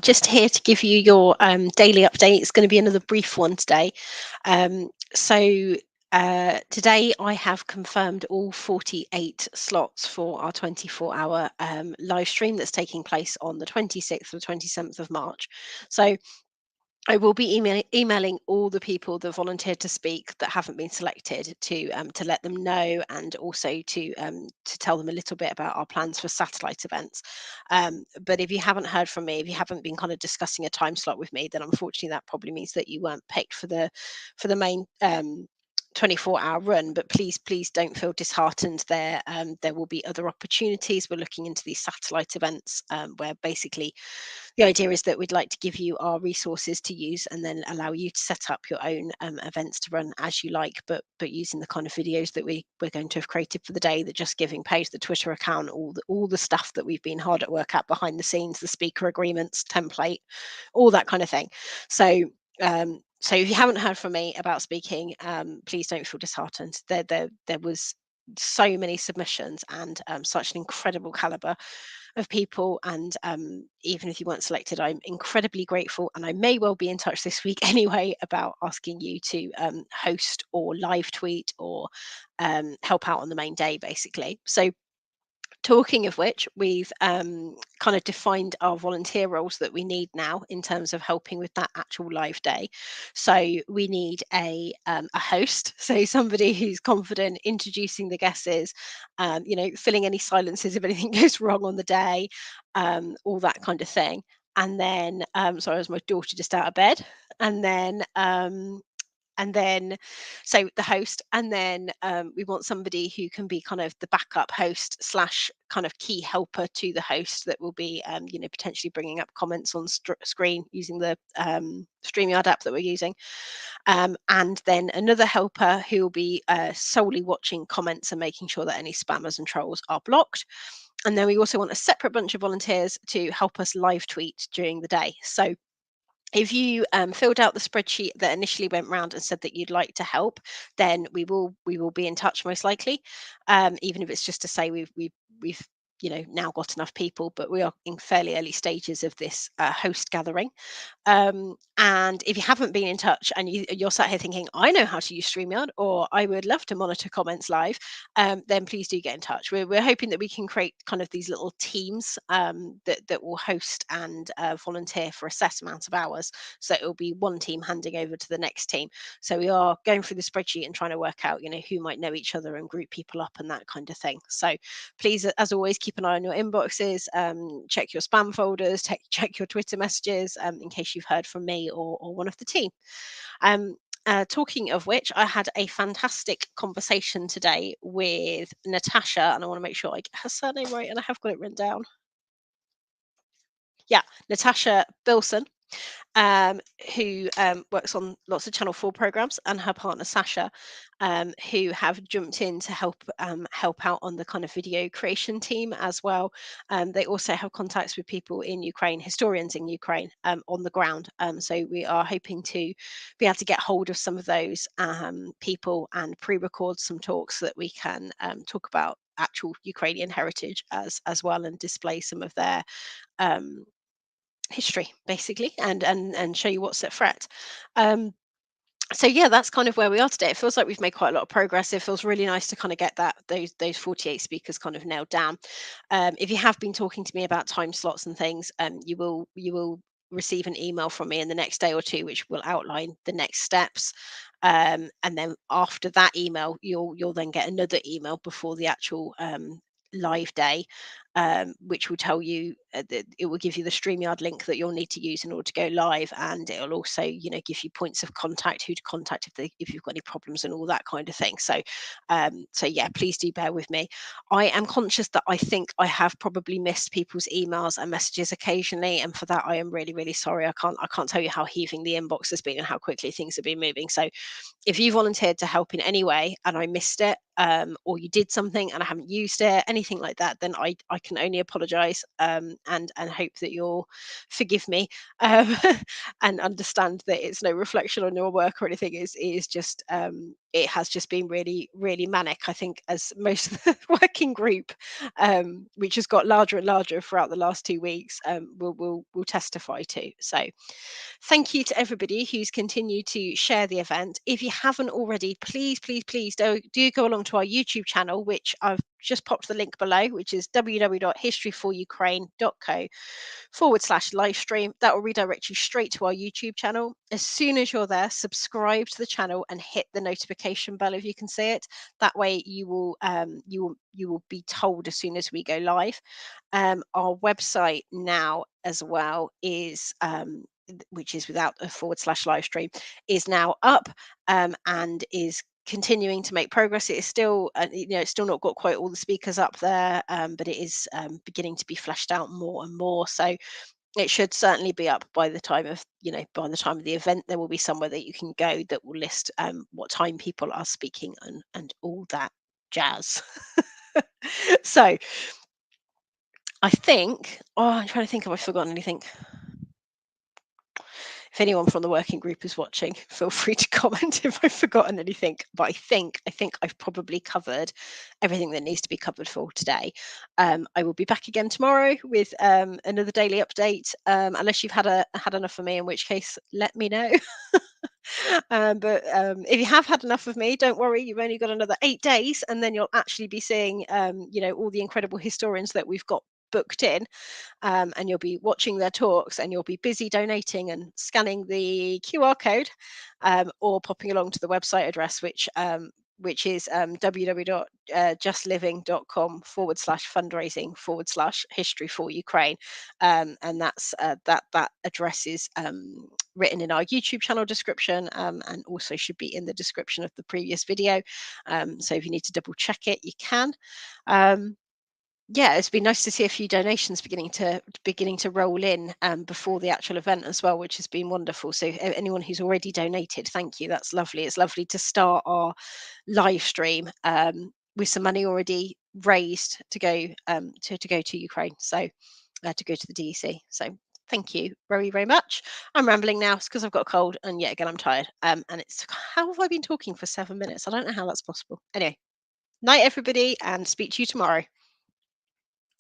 Just here to give you your daily update. It's going to be another brief one today. Today I have confirmed all 48 slots for our 24-hour live stream that's taking place on the 26th or 27th of March. So I will be emailing all the people that volunteered to speak that haven't been selected to let them know, and also to tell them a little bit about our plans for satellite events. But if you haven't heard from me, if you haven't been kind of discussing a time slot with me, then unfortunately that probably means that you weren't picked for the main 24-hour run. But please don't feel disheartened. There will be other opportunities. We're looking into these satellite events, where basically the idea is that we'd like to give you our resources to use and then allow you to set up your own events to run as you like, but using the kind of videos that we're going to have created for the day, the Just Giving page, the Twitter account, all the stuff that we've been hard at work at behind the scenes, the speaker agreements template, all that kind of thing. So if you haven't heard from me about speaking, please don't feel disheartened. There was so many submissions, and such an incredible caliber of people. And even if you weren't selected, I'm incredibly grateful. And I may well be in touch this week anyway about asking you to host or live tweet or help out on the main day, basically. So, talking of which, we've kind of defined our volunteer roles that we need now in terms of helping with that actual live day. So we need a host, so somebody who's confident introducing the guesses, filling any silences if anything goes wrong on the day, all that kind of thing. And then, sorry, as my daughter just out of bed, and then. And then so the host, and then we want somebody who can be kind of the backup host slash kind of key helper to the host, that will be potentially bringing up comments on screen using the StreamYard app that we're using, and then another helper who will be solely watching comments and making sure that any spammers and trolls are blocked. And then we also want a separate bunch of volunteers to help us live tweet during the day. So if you filled out the spreadsheet that initially went round and said that you'd like to help, then we will be in touch most likely, even if it's just to say we've now got enough people, but we are in fairly early stages of this host gathering. And if you haven't been in touch and you're sat here thinking, I know how to use StreamYard, or I would love to monitor comments live, then please do get in touch. We're hoping that we can create kind of these little teams that will host and volunteer for a set amount of hours. So it will be one team handing over to the next team. So we are going through the spreadsheet and trying to work out, who might know each other and group people up and that kind of thing. So please, as always, keep an eye on your inboxes, check your spam folders, check your Twitter messages, in case you've heard from me or one of the team. Talking of which, I had a fantastic conversation today with Natasha, and I want to make sure I get her surname right, and I have got it written down. Yeah, Natasha Bilson, who works on lots of Channel 4 programs, and her partner Sasha, who have jumped in to help out on the kind of video creation team as well. They also have contacts with people in Ukraine, historians in Ukraine, on the ground. So we are hoping to be able to get hold of some of those people and pre-record some talks so that we can talk about actual Ukrainian heritage as well, and display some of their um, history, basically, and show you what's at fret. So yeah, that's kind of where we are today. It feels like we've made quite a lot of progress. It feels really nice to kind of get those 48 speakers kind of nailed down. If you have been talking to me about time slots and things, you will receive an email from me in the next day or two, which will outline the next steps. And then after that email, you'll then get another email before the actual live day, which will tell you that it will give you the StreamYard link that you'll need to use in order to go live, and it'll also give you points of contact, who to contact if you've got any problems and all that kind of thing. So yeah, please do bear with me. I am conscious that I think I have probably missed people's emails and messages occasionally, and for that I am really, really sorry. I can't tell you how heaving the inbox has been and how quickly things have been moving. So if you volunteered to help in any way and I missed it, or you did something and I haven't used it, anything like that, then I can only apologise, and hope that you'll forgive me, um, and understand that it's no reflection on your work or anything. It is just it has just been really really manic. I think as most of the working group, which has got larger and larger throughout the last 2 weeks, will testify to. So thank you to everybody who's continued to share the event. If you haven't already, please, please, please do go along to our YouTube channel, which I've just popped the link below, which is www.historyforukraine.co/live stream. That will redirect you straight to our YouTube channel. As soon as you're there, subscribe to the channel and hit the notification bell if you can see it. That way you will be told as soon as we go live. Our website now as well is which is without a /live stream, is now up, and is continuing to make progress. It is still, it's still not got quite all the speakers up there, but it is beginning to be fleshed out more and more. So it should certainly be up by the time of, by the time of the event. There will be somewhere that you can go that will list what time people are speaking and all that jazz. So I think, I'm trying to think if I've forgotten anything. If anyone from the working group is watching, feel free to comment if I've forgotten anything. But I think I've probably covered everything that needs to be covered for today. I will be back again tomorrow with another daily update. Unless you've had enough of me, in which case let me know. But if you have had enough of me, don't worry. You've only got another 8 days, and then you'll actually be seeing, all the incredible historians that we've got booked in, and you'll be watching their talks, and you'll be busy donating and scanning the QR code, or popping along to the website address, which is www.justliving.com/fundraising/history for Ukraine. And that address is written in our YouTube channel description, and also should be in the description of the previous video. So if you need to double check it, you can. Um, yeah, it's been nice to see a few donations beginning to roll in, before the actual event as well, which has been wonderful. So anyone who's already donated, thank you. That's lovely. It's lovely to start our live stream, with some money already raised to go, to go to Ukraine. So to go to the DEC. So thank you very very much. I'm rambling now because I've got a cold, and yet again I'm tired. And it's, how have I been talking for 7 minutes? I don't know how that's possible. Anyway, night everybody, and speak to you tomorrow.